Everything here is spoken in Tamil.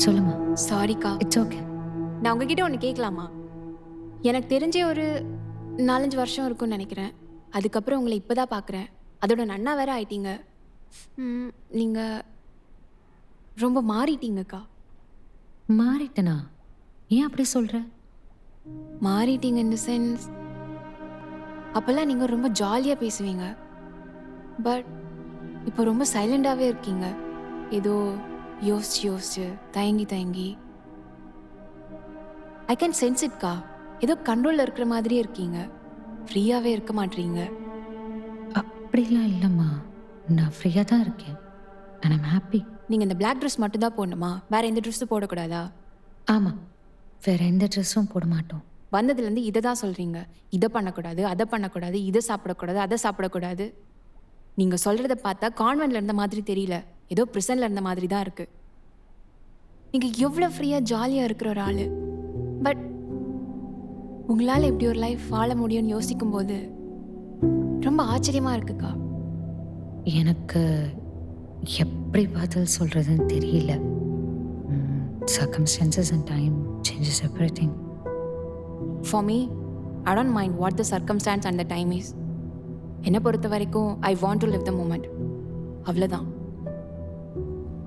சொல்லுமா. சாரிக்கா. It's okay. நான் உங்ககிட்ட ஒன்று கேட்கலாமா? எனக்கு தெரிஞ்சே ஒரு 4-5 வருஷம் இருக்கும்னு நினைக்கிறேன். அதுக்கப்புறம் உங்களை இப்போ தான் பார்க்குறேன். அதோட நன்னா வேற ஆயிட்டீங்க. நீங்கள் ரொம்ப மாறிட்டீங்கக்கா. மாறிட்டனா? ஏன் அப்படி சொல்ற? மாறிட்டீங்க இன் த சென்ஸ், அப்போல்லாம் நீங்கள் ரொம்ப ஜாலியாக பேசுவீங்க. பட் இப்போ ரொம்ப சைலண்டாகவே இருக்கீங்க. ஏதோ யோசிச்சு யோசிச்சு தயங்கி தயங்கி. ஐ கேன் சென்ஸ் இட்கா. ஏதோ கண்ட்ரோலில் இருக்கிற மாதிரியே இருக்கீங்க. ஃப்ரீயாகவே இருக்க மாட்டீங்க. அப்படிலாம் இல்லைம்மா. நான் ஃப்ரீயாக தான் இருக்கேன். And I'm happy. நீங்கள் இந்த பிளாக் ட்ரெஸ் மட்டும் தான் போடணுமா? வேற எந்த ட்ரெஸ்ஸும் போடக்கூடாதா? ஆமாம், வேற எந்த ட்ரெஸ்ஸும் போட மாட்டோம். வந்ததுலேருந்து இதை தான் சொல்கிறீங்க. இதை பண்ணக்கூடாது, அதை பண்ணக்கூடாது, இதை சாப்பிடக்கூடாது, அதை சாப்பிடக்கூடாது. நீங்கள் சொல்கிறத பார்த்தா கான்வென்ட்ல இருந்த மாதிரி தெரியல. ஏதோ ப்ரிசனில் இருந்த மாதிரி தான் இருக்கு. நீங்கள் எவ்வளோ ஃப்ரீயாக ஜாலியாக இருக்கிற ஒரு ஆள். பட் உங்களால் இப்படி ஒரு லைஃப் வாழ முடியும்னு யோசிக்கும்போது ரொம்ப ஆச்சரியமாக இருக்குக்கா. எனக்கு எப்படி பதில் சொல்கிறதுன்னு தெரியல. Circumstances and time changes everything. For me, I don't mind what the circumstance and the time is. என்னை பொறுத்த வரைக்கும் I want to live the moment. அவ்வளோதான்.